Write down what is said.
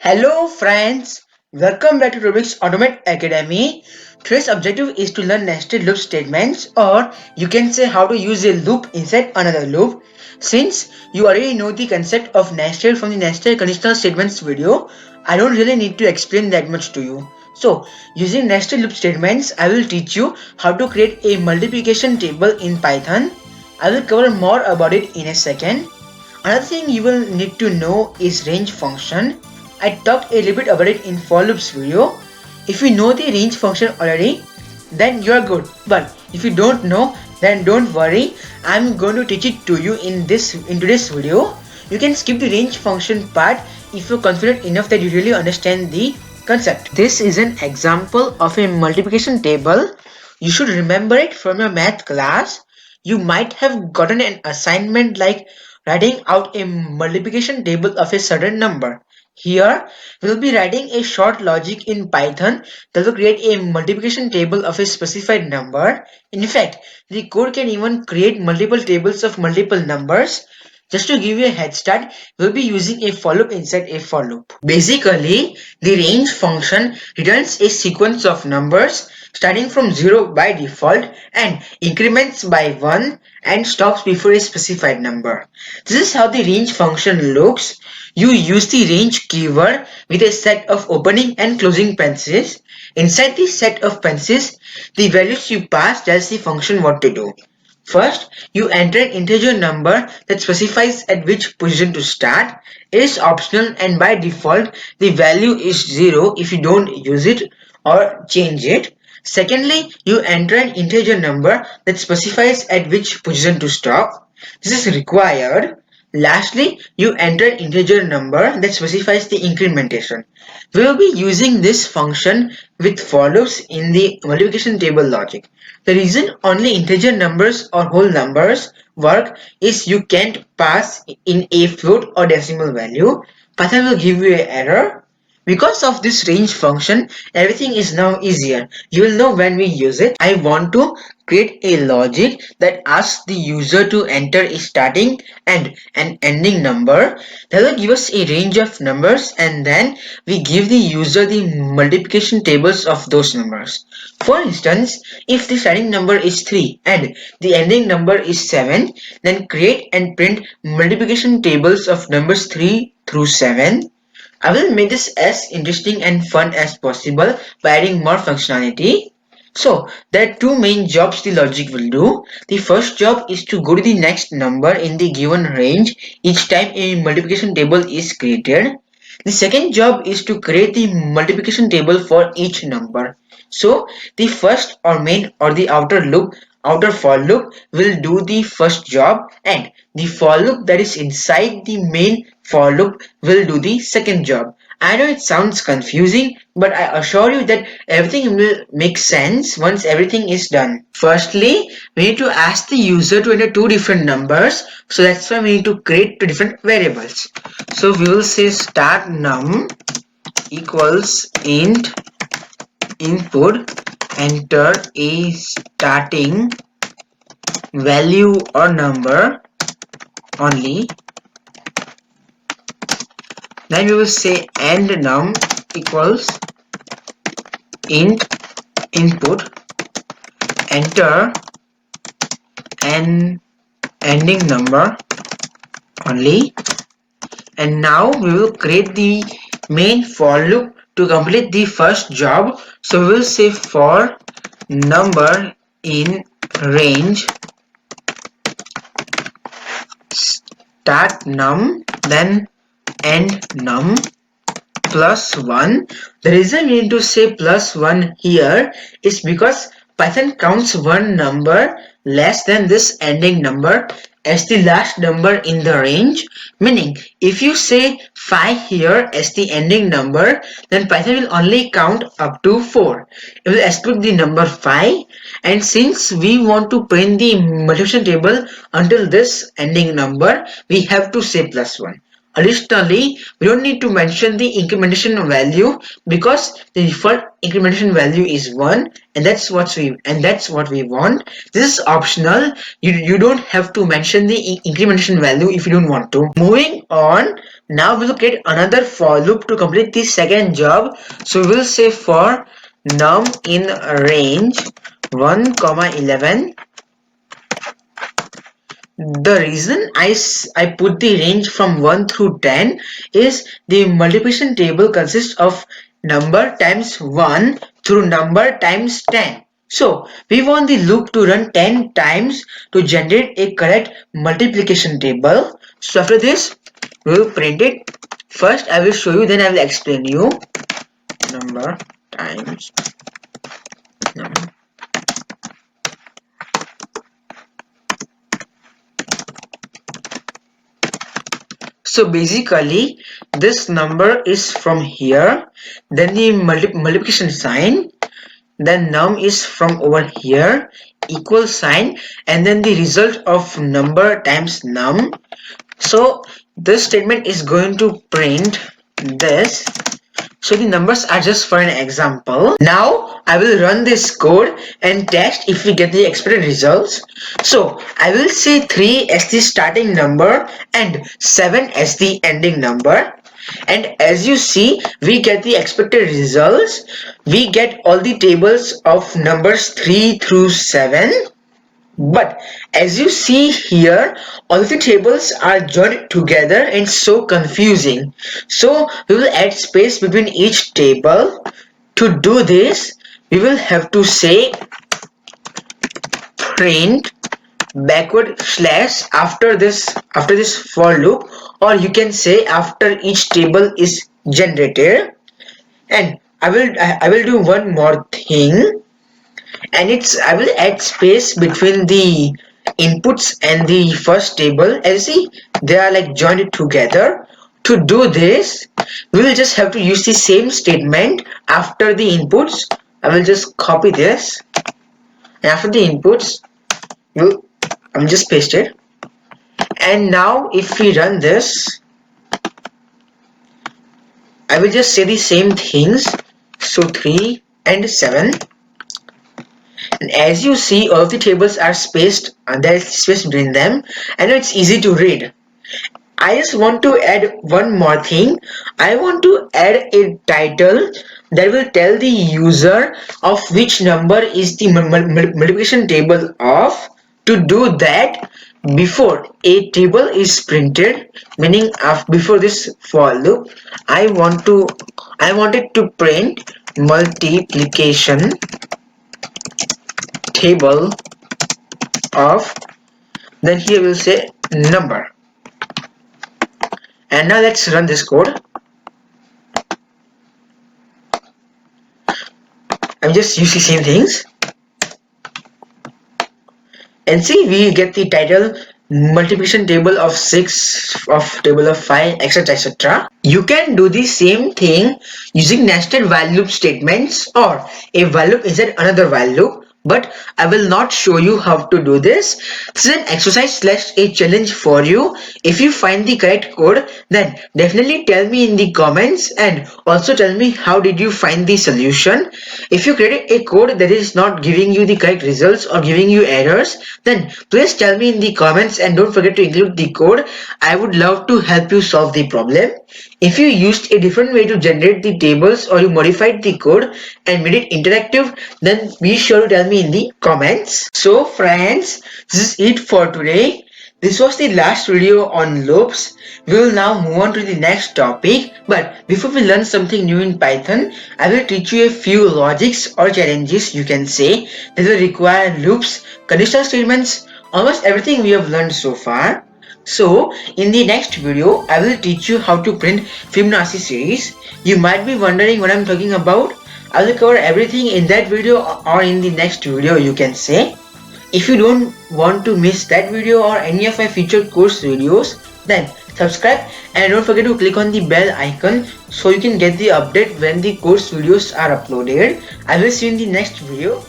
Hello friends, welcome back to Rubik's Automate Academy. Today's objective is to learn nested loop statements, or you can say how to use a loop inside another loop. Since you already know the concept of nested from the nested conditional statements video, I don't really need to explain that much to you. So using nested loop statements, I will teach you how to create a multiplication table in Python. I will cover more about it in a second. Another thing you will need to know is range function. I talked a little bit about it in for loops video. If you know the range function already, then you are good. But if you don't know, then don't worry. I'm going to teach it to you in today's video. You can skip the range function part if you're confident enough that you really understand the concept. This is an example of a multiplication table. You should remember it from your math class. You might have gotten an assignment like writing out a multiplication table of a certain number. Here, we'll be writing a short logic in Python that will create a multiplication table of a specified number. In fact, the code can even create multiple tables of multiple numbers. Just to give you a head start, we'll be using a for loop inside a for loop. Basically, the range function returns a sequence of numbers starting from 0 by default and increments by 1 and stops before a specified number. This is how the range function looks. You use the range keyword with a set of opening and closing parentheses. Inside the set of parentheses, the values you pass tells the function what to do. First, you enter an integer number that specifies at which position to start. It is optional and by default the value is 0 if you don't use it or change it. Secondly, you enter an integer number that specifies at which position to stop. This is required. Lastly, you enter an integer number that specifies the incrementation. We will be using this function with for loops in the multiplication table logic. The reason only integer numbers or whole numbers work is you can't pass in a float or decimal value. Python will give you an error. Because of this range function, everything is now easier. You will know when we use it. I want to create a logic that asks the user to enter a starting and an ending number. That will give us a range of numbers, and then we give the user the multiplication tables of those numbers. For instance, if the starting number is 3 and the ending number is 7, then create and print multiplication tables of numbers 3 through 7. I will make this as interesting and fun as possible by adding more functionality. So, there are two main jobs the logic will do. The first job is to go to the next number in the given range each time a multiplication table is created. The second job is to create the multiplication table for each number. So, the first or main or the outer for loop will do the first job, and the for loop that is inside the main for loop will do the second job. I know it sounds confusing, but I assure you that everything will make sense once everything is done. Firstly, we need to ask the user to enter two different numbers, so that's why we need to create two different variables. So we will say start num equals int input, enter a starting value or number only. Then we will say end num equals int input, enter an ending number only. And now we will create the main for loop to complete the first job. So we will say for number in range start num, then end num plus 1. The reason we need to say plus 1 here is because Python counts one number less than this ending number as the last number in the range, meaning if you say 5 here as the ending number, then Python will only count up to 4. It will expect the number 5, and since we want to print the multiplication table until this ending number, we have to say plus 1. Additionally, we don't need to mention the incrementation value because the default incrementation value is 1 and that's what we want. This is optional. You don't have to mention the incrementation value if you don't want to. Moving on, now we'll create another for loop to complete the second job. So we'll say for num in range 1, 11. The reason I put the range from 1 through 10 is the multiplication table consists of number times 1 through number times 10. So we want the loop to run 10 times to generate a correct multiplication table. So after this we will print it. First I will show you, then I will explain you. Number times number. So basically this number is from here, then the multiplication sign, then num is from over here, equal sign, and then the result of number times num. So this statement is going to print this. So the numbers are just for an example. Now I will run this code and test if we get the expected results. So I will say 3 as the starting number and 7 as the ending number. And as you see, we get the expected results. We get all the tables of numbers 3 through 7. But as you see here, all the tables are joined together and so confusing. So we will add space between each table. To do this, we will have to say print backward slash after this for loop, or you can say after each table is generated. And I will do one more thing. And I will add space between the inputs and the first table. As you see, they are like joined together. To do this, we will just have to use the same statement after the inputs. I will just copy this, and after the inputs I'm just paste it. And now if we run this, I will just say the same things. So 3 and 7. And as you see, all of the tables are spaced, and there is space between them, and it's easy to read. I just want to add one more thing. I want to add a title that will tell the user of which number is the multiplication table of. To do that, before a table is printed, meaning before this for loop, I wanted to print multiplication table of, then here we'll say number. And now let's run this code. I'm just using the same things, and see, we get the title multiplication table of 6, of table of 5, etc, etc. You can do the same thing using nested while loop statements or a while loop inside another while loop, but I will not show you how to do this. This is an exercise slash a challenge for you. If you find the correct code, then definitely tell me in the comments, and also tell me how did you find the solution. If you created a code that is not giving you the correct results or giving you errors, then please tell me in the comments, and don't forget to include the code. I would love to help you solve the problem. If you used a different way to generate the tables, or you modified the code and made it interactive, then be sure to tell me in the comments. So friends, this is it for today. This was the last video on loops. We will now move on to the next topic, but before we learn something new in Python, I will teach you a few logics or challenges, you can say, that will require loops, conditional statements, almost everything we have learned so far. So in the next video, I will teach you how to print Fibonacci series. You might be wondering what I'm talking about. I will cover everything in that video or in the next video, you can say. If you don't want to miss that video or any of my future course videos, then subscribe and don't forget to click on the bell icon so you can get the update when the course videos are uploaded. I will see you in the next video.